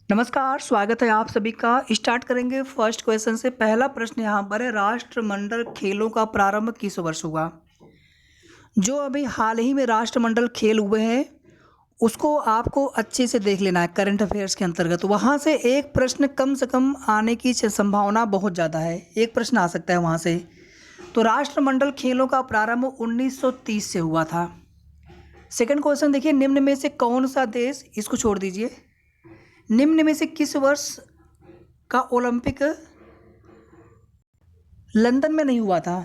नमस्कार, स्वागत है आप सभी का। स्टार्ट करेंगे फर्स्ट क्वेश्चन से। पहला प्रश्न यहाँ पर है, राष्ट्रमंडल खेलों का प्रारंभ किस वर्ष हुआ? जो अभी हाल ही में राष्ट्रमंडल खेल हुए हैं उसको आपको अच्छे से देख लेना है करंट अफेयर्स के अंतर्गत। वहाँ से एक प्रश्न कम से कम आने की संभावना बहुत ज़्यादा है, एक प्रश्न आ सकता है वहाँ से। तो राष्ट्रमंडल खेलों का प्रारंभ 1930 से हुआ था। सेकंड क्वेश्चन देखिए, निम्न में से कौन सा देश, इसको छोड़ दीजिए, निम्न में से किस वर्ष का ओलंपिक लंदन में नहीं हुआ था?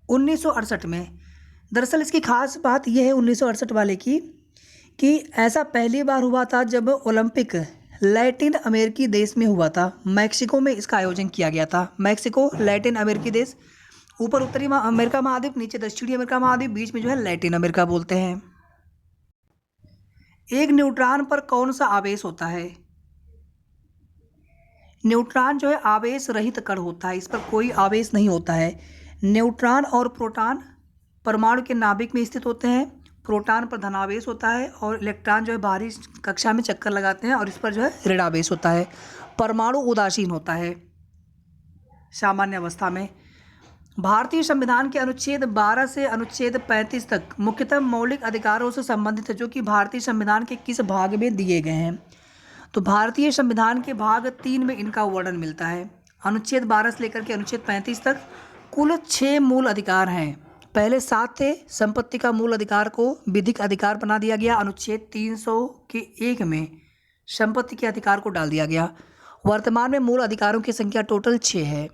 1968 में। दरअसल इसकी खास बात यह है 1968 वाले की कि ऐसा पहली बार हुआ था जब ओलंपिक लैटिन अमेरिकी देश में हुआ था। मैक्सिको में इसका आयोजन किया गया था। मैक्सिको लैटिन अमेरिकी देश, ऊपर उत्तरी अमेरिका महाद्वीप, नीचे दक्षिणी अमेरिका महाद्वीप, बीच में जो है लैटिन अमेरिका बोलते हैं। एक न्यूट्रॉन पर कौन सा आवेश होता है? न्यूट्रॉन जो है आवेश रहित कण होता है, इस पर कोई आवेश नहीं होता है। न्यूट्रॉन और प्रोटॉन परमाणु के नाभिक में स्थित होते हैं। प्रोटॉन पर धनावेश होता है और इलेक्ट्रॉन जो है बाहरी कक्षा में चक्कर लगाते हैं और इस पर जो है ऋणावेश होता है। परमाणु उदासीन होता है सामान्य अवस्था में। भारतीय संविधान के अनुच्छेद 12 से अनुच्छेद 35 तक मुख्यतः मौलिक अधिकारों से संबंधित है, जो कि भारतीय संविधान के किस भाग में दिए गए हैं? तो भारतीय संविधान के भाग 3 में इनका वर्णन मिलता है। अनुच्छेद 12 से लेकर के अनुच्छेद 35 तक कुल 6 मूल अधिकार हैं। पहले 7 थे। संपत्ति का मूल अधिकार को विधिक अधिकार बना दिया गया। अनुच्छेद 300 के 1 में संपत्ति के अधिकार को डाल दिया गया। वर्तमान में मूल अधिकारों की संख्या टोटल 6 है।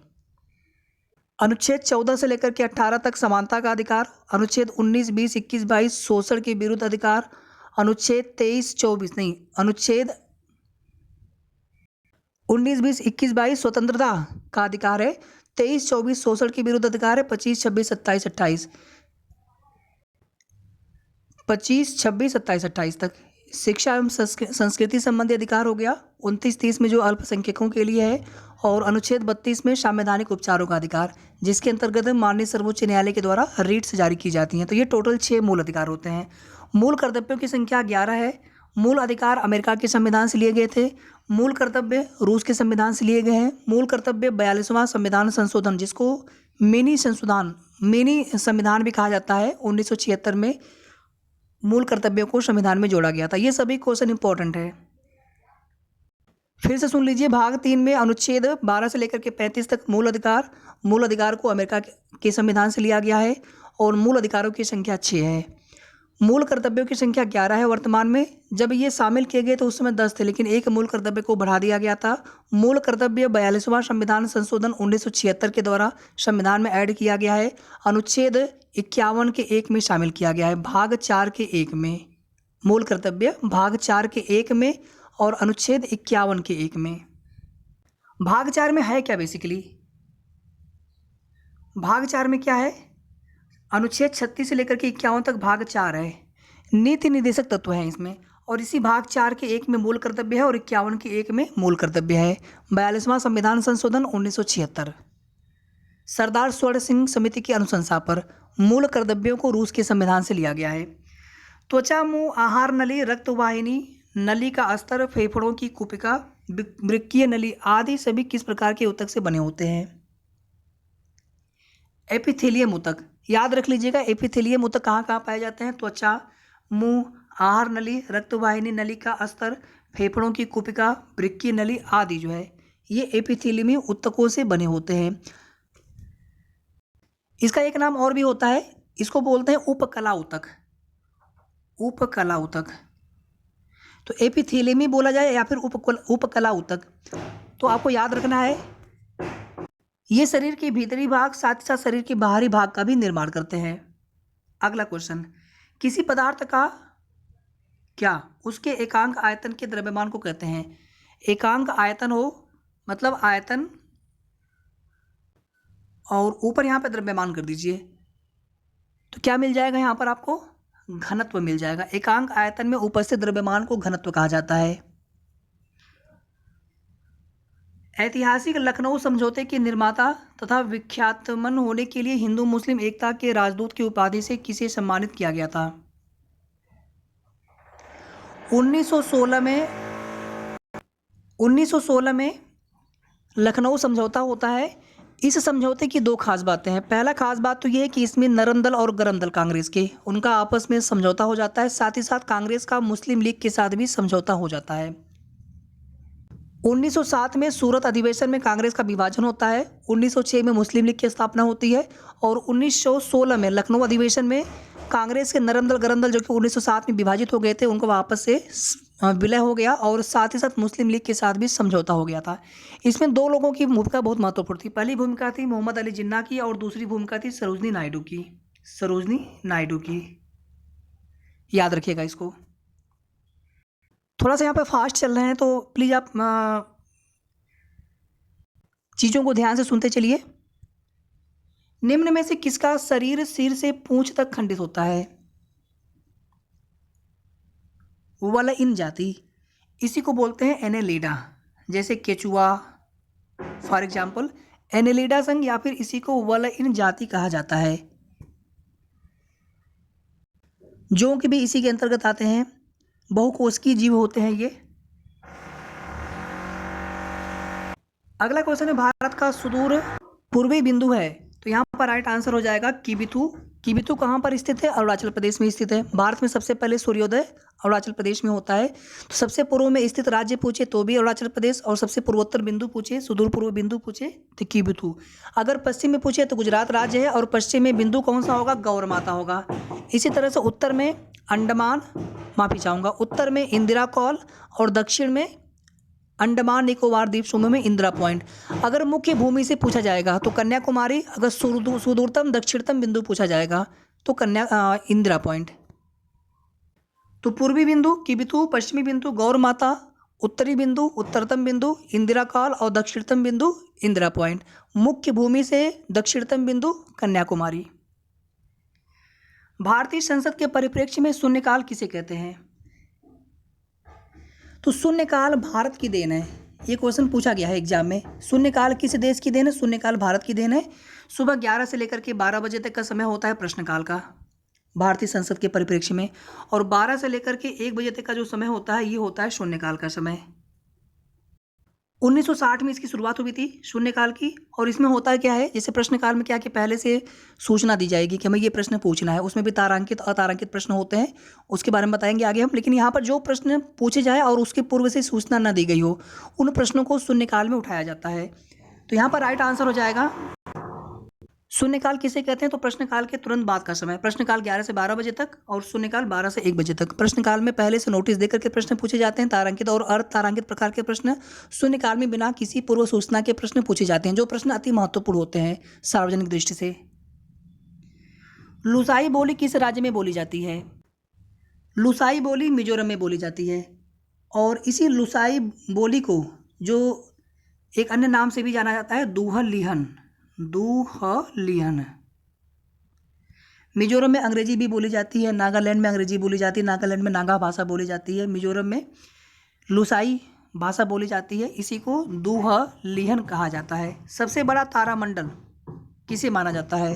अनुच्छेद 14 से लेकर के 18 तक समानता का अधिकार। अनुच्छेद 19, 20, 21, 22 शोषण के विरुद्ध अधिकार। अनुच्छेद 23, 24 नहीं, अनुच्छेद 19, 20, 21, 22 स्वतंत्रता का अधिकार है। 23, 24 शोषण के विरुद्ध अधिकार है। 25, 26, 27, 28, 25, 26, 27, 28 तक शिक्षा एवं संस्कृति संबंधी अधिकार हो गया। 29, 30 में जो अल्पसंख्यकों के लिए है। और अनुच्छेद 32 में संवैधानिक उपचारों का अधिकार, जिसके अंतर्गत माननीय सर्वोच्च न्यायालय के द्वारा रीट्स जारी की जाती हैं। तो ये टोटल 6 मूल अधिकार होते हैं। मूल कर्तव्यों की संख्या 11 है। मूल अधिकार अमेरिका के संविधान से लिए गए थे। मूल कर्तव्य रूस के संविधान से लिए गए हैं। मूल कर्तव्य 42वां संविधान संशोधन, जिसको मिनी संविधान भी कहा जाता है, 1976 में मूल कर्तव्यों को संविधान में जोड़ा गया था। ये सभी क्वेश्चन इंपॉर्टेंट है, फिर से सुन लीजिए। भाग 3 में अनुच्छेद 12 से लेकर के 35 तक मूल अधिकार को अमेरिका के संविधान से लिया गया है और मूल अधिकारों की संख्या 6 है। मूल कर्तव्यों की संख्या 11 है वर्तमान में। जब ये शामिल किए गए तो उस समय 10 थे, लेकिन एक मूल कर्तव्य को बढ़ा दिया गया था। मूल कर्तव्य 42वां संविधान संशोधन 1976 के द्वारा संविधान में ऐड किया गया है। अनुच्छेद 51 के 1 में शामिल किया गया है, भाग 4 के 1 में। मूल कर्तव्य भाग 4 के 1 में और अनुच्छेद 51 के 1 में। भाग 4 में है क्या बेसिकली? भाग 4 में क्या है? अनुच्छेद 36 से लेकर के 51 तक भाग 4 है। नीति निर्देशक तत्व हैं इसमें, और इसी भाग 4 के 1 में मूल कर्तव्य है और 51 के 1 में मूल कर्तव्य है। 42वां संविधान संशोधन 1976। सरदार स्वर्ण सिंह समिति की अनुशंसा पर मूल कर्तव्यों को रूस के संविधान से लिया गया है। त्वचा, मुंह, आहार नली, रक्तवाहिनी नली का स्तर, फेफड़ों की कुपिका, वृक्कीय नली आदि सभी किस प्रकार के ऊतक से बने होते हैं? एपिथेलियम ऊतक। याद रख लीजिएगा, एपिथेलियम ऊतक कहाँ कहाँ पाए जाते हैं? त्वचा, मुंह, आहार नली, रक्तवाहिनी नली का स्तर, फेफड़ों की कुपिका, वृक्कीय नली आदि जो है ये एपिथेलियमी ऊतकों से बने होते हैं। इसका एक नाम और भी होता है, इसको बोलते हैं उपकला ऊतक। उपकला ऊतक, तो एपिथेलियमी बोला जाए या फिर उपकला ऊतक। तो आपको याद रखना है, ये शरीर के भीतरी भाग साथ ही साथ शरीर के बाहरी भाग का भी निर्माण करते हैं। अगला क्वेश्चन, किसी पदार्थ का क्या उसके एकांक आयतन के द्रव्यमान को कहते हैं? एकांक आयतन हो मतलब आयतन और ऊपर यहाँ पे द्रव्यमान कर दीजिए, तो क्या मिल जाएगा यहाँ पर आपको? घनत्व मिल जाएगा। एकांक आयतन में उपस्थित द्रव्यमान को घनत्व कहा जाता है। ऐतिहासिक लखनऊ समझौते के निर्माता तथा विख्यातमन होने के लिए हिंदू मुस्लिम एकता के राजदूत की उपाधि से किसे सम्मानित किया गया था? 1916 में 1916 में लखनऊ समझौता होता है। इस समझौते की दो खास बातें हैं। पहला खास बात तो ये है कि इसमें नरम दल और गरम दल कांग्रेस के उनका आपस में समझौता हो जाता है। साथ ही साथ कांग्रेस का मुस्लिम लीग के साथ भी समझौता हो जाता है। 1907 में सूरत अधिवेशन में कांग्रेस का विभाजन होता है। 1906 में मुस्लिम लीग की स्थापना होती है और 1916 में लखनऊ अधिवेशन में कांग्रेस के नरम दल गरम दल जो कि 1907 में विभाजित हो गए थे उनको वापस से विलय हो गया और साथ ही साथ मुस्लिम लीग के साथ भी समझौता हो गया था। इसमें दो लोगों की भूमिका बहुत महत्वपूर्ण थी। पहली भूमिका थी मोहम्मद अली जिन्ना की और दूसरी भूमिका थी सरोजनी नायडू की। सरोजनी नायडू की, याद रखिएगा इसको। थोड़ा सा यहाँ पे फास्ट चल रहे हैं तो प्लीज़ आप चीज़ों को ध्यान से सुनते चलिए। निम्न में से किसका शरीर सिर से पूंछ तक खंडित होता है? वलइन जाति, इसी को बोलते हैं एनेलिडा। जैसे केचुआ फॉर एग्जाम्पल एनेलिडा संघ, या फिर इसी को वलइन जाति कहा जाता है। जोंक भी इसी के अंतर्गत आते हैं। बहुकोशिकीय जीव होते हैं ये। अगला क्वेश्चन है भारत का सुदूर पूर्वी बिंदु है, तो यहाँ पर राइट आंसर हो जाएगा किबिथु। किबिथु कहाँ पर स्थित है? अरुणाचल प्रदेश में स्थित है। भारत में सबसे पहले सूर्योदय अरुणाचल प्रदेश में होता है। तो सबसे पूर्व में स्थित राज्य पूछे तो भी अरुणाचल प्रदेश, और सबसे पूर्वोत्तर बिंदु पूछे, सुदूर पूर्व बिंदु पूछे तो किबिथु। अगर पश्चिम में पूछे तो गुजरात राज्य है, और पश्चिम में बिंदु कौन सा होगा? गौर माता होगा। इसी तरह से उत्तर में अंडमान, माफी चाहूँगा, उत्तर में इंदिरा कौल और दक्षिण में अंडमान निकोबार द्वीप समूह में इंदिरा पॉइंट। अगर मुख्य भूमि से पूछा जाएगा तो कन्याकुमारी, अगर सुदूरतम दक्षिणतम बिंदु पूछा जाएगा तो इंदिरा पॉइंट। तो पूर्वी बिंदु किबिथु, पश्चिमी बिंदु गौर माता, उत्तरी बिंदु उत्तरतम बिंदु इंदिरा कॉल और दक्षिणतम बिंदु इंदिरा पॉइंट। मुख्य भूमि से दक्षिणतम बिंदु कन्याकुमारी। भारतीय संसद के परिप्रेक्ष्य में शून्यकाल किसे कहते हैं? तो शून्यकाल भारत की देन है। ये क्वेश्चन पूछा गया है एग्जाम में। शून्यकाल किस देश की देन है? शून्यकाल भारत की देन है। सुबह 11 से लेकर के 12 बजे तक का समय होता है प्रश्नकाल का भारतीय संसद के परिप्रेक्ष्य में, और 12 से लेकर के 1 बजे तक का जो समय होता है ये होता है शून्यकाल का समय। 1960 में इसकी शुरुआत हुई थी शून्यकाल की। और इसमें होता है क्या है, जैसे प्रश्नकाल में क्या कि पहले से सूचना दी जाएगी कि हमें ये प्रश्न पूछना है। उसमें भी तारांकित अतारांकित प्रश्न होते हैं, उसके बारे में बताएंगे आगे हम। लेकिन यहाँ पर जो प्रश्न पूछे जाए और उसके पूर्व से सूचना न दी गई हो, उन प्रश्नों को शून्यकाल में उठाया जाता है। तो यहाँ पर राइट आंसर हो जाएगा शून्यकाल किसे कहते हैं? तो प्रश्नकाल के तुरंत बाद का समय। प्रश्नकाल 11 से 12 बजे तक और शून्यकाल 12 से 1 बजे तक। प्रश्नकाल में पहले से नोटिस देकर के प्रश्न पूछे जाते हैं, तारांकित और अर्ध तारांकित प्रकार के प्रश्न। शून्यकाल में बिना किसी पूर्व सूचना के प्रश्न पूछे जाते हैं, जो प्रश्न अति महत्वपूर्ण होते हैं सार्वजनिक दृष्टि से। लुसाई बोली किस राज्य में बोली जाती है? लुसाई बोली मिजोरम में बोली जाती है। और इसी लुसाई बोली को जो एक अन्य नाम से भी जाना जाता है दूहलिहन। दूहलिहन। मिजोरम में अंग्रेजी भी बोली जाती है, नागालैंड में अंग्रेजी बोली जाती है, नागालैंड में नागा भाषा बोली जाती है, मिजोरम में लुसाई भाषा बोली जाती है। इसी को दूहलिहन कहा जाता है। सबसे बड़ा तारामंडल किसे माना जाता है?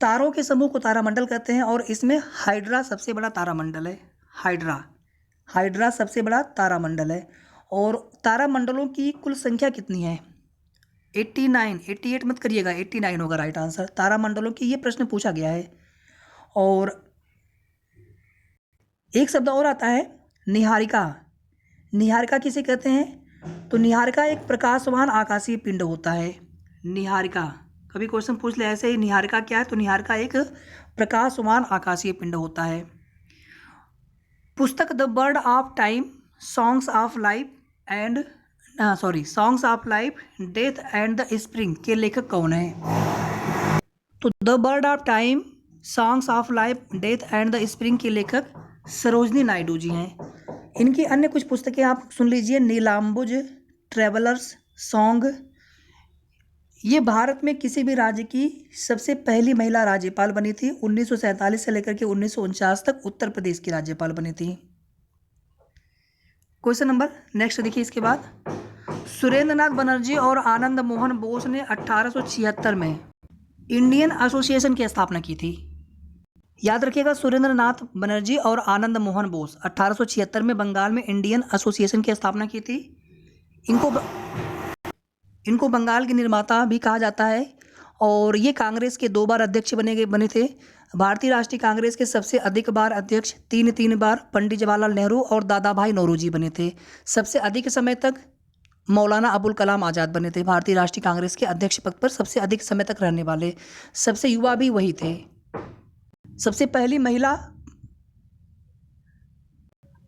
तारों के समूह को तारामंडल कहते हैं, और इसमें हाइड्रा सबसे बड़ा तारामंडल है। हाइड्रा सबसे बड़ा तारामंडल है। और तारामंडलों की कुल संख्या कितनी है? 89, 88 मत करिएगा, 89 होगा राइट आंसर। तारामंडलों की ये प्रश्न पूछा गया है। और एक शब्द और आता है निहारिका। निहारिका किसे कहते हैं? तो निहारिका एक प्रकाशवान आकाशीय पिंड होता है। निहारिका कभी क्वेश्चन पूछ ले ऐसे ही, निहारिका क्या है? तो निहारिका एक प्रकाशवान आकाशीय पिंड होता है। पुस्तक the bird of time, songs of life, death and the spring के लेखक कौन है? तो the bird of time, songs of life, death and the spring के लेखक सरोजनी नायडू जी हैं। इनकी अन्य कुछ पुस्तकें आप सुन लीजिए। नीलाम्बुज, ट्रेवलर्स, सॉन्ग। ये भारत में किसी भी राज्य की सबसे पहली महिला राज्यपाल बनी थी। 1947 से लेकर के 1949 तक उत्तर प्रदेश की राज्यपाल बनी थी। क्वेश्चन नंबर नेक्स्ट देखिए इसके बाद। सुरेंद्र नाथ बनर्जी और आनंद मोहन बोस ने 1876 में इंडियन एसोसिएशन की स्थापना की थी। याद रखिएगा, सुरेंद्र नाथ बनर्जी और आनंद मोहन बोस 1876 में बंगाल में इंडियन एसोसिएशन की स्थापना की थी। इनको बंगाल के निर्माता भी कहा जाता है और ये कांग्रेस के 2 बार अध्यक्ष बने थे। भारतीय राष्ट्रीय कांग्रेस के सबसे अधिक बार अध्यक्ष 3 बार पंडित जवाहरलाल नेहरू और दादा भाई नौरोजी बने थे। सबसे अधिक समय तक मौलाना अबुल कलाम आज़ाद बने थे। भारतीय राष्ट्रीय कांग्रेस के अध्यक्ष पद पर सबसे अधिक समय तक रहने वाले, सबसे युवा भी वही थे। सबसे पहली महिला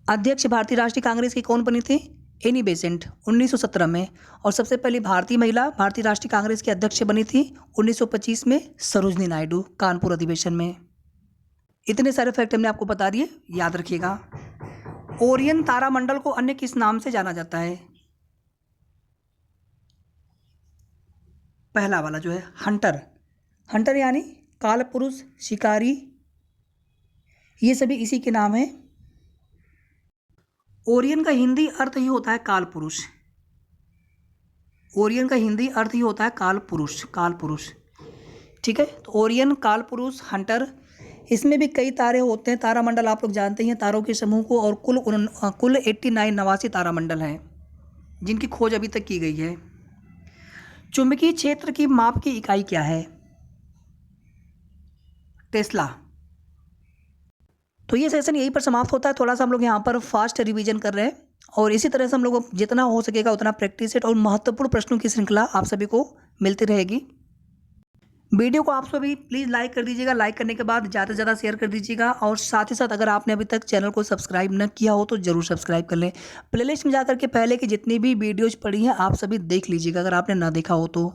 अध्यक्ष भारतीय राष्ट्रीय कांग्रेस की कौन बनी थी? एनी बेसेंट 1917 में। और सबसे पहली भारतीय महिला भारतीय राष्ट्रीय कांग्रेस की अध्यक्ष बनी थी 1925 में सरोजनी नायडू, कानपुर अधिवेशन में। इतने सारे फैक्ट हमने आपको बता दिए, याद रखिएगा। ओरियन तारामंडल को अन्य किस नाम से जाना जाता है? पहला वाला जो है हंटर, हंटर यानी कालपुरुष, शिकारी, ये सभी इसी के नाम है। ओरियन का हिंदी अर्थ ही होता है कालपुरुष। ओरियन का हिंदी अर्थ ही होता है कालपुरुष, कालपुरुष। ठीक है, तो ओरियन, कालपुरुष, हंटर, इसमें भी कई तारे होते हैं। तारामंडल आप लोग जानते हैं तारों के समूह को, और कुल 89 तारामंडल हैं जिनकी खोज अभी तक की गई है। चुंबकीय क्षेत्र की माप की इकाई क्या है? टेस्ला। तो ये सेशन यहीं पर समाप्त होता है। थोड़ा सा हम लोग यहाँ पर फास्ट रिवीजन कर रहे हैं और इसी तरह से हम लोग जितना हो सकेगा उतना प्रैक्टिस सेट और महत्वपूर्ण प्रश्नों की श्रृंखला आप सभी को मिलती रहेगी। वीडियो को आप सभी प्लीज़ लाइक कर दीजिएगा। लाइक करने के बाद ज़्यादा से ज़्यादा शेयर कर दीजिएगा और साथ ही साथ अगर आपने अभी तक चैनल को सब्सक्राइब न किया हो तो ज़रूर सब्सक्राइब कर लें। प्लेलिस्ट में जाकर के पहले की जितनी भी वीडियोज़ पड़ी हैं आप सभी देख लीजिएगा अगर आपने ना देखा हो तो।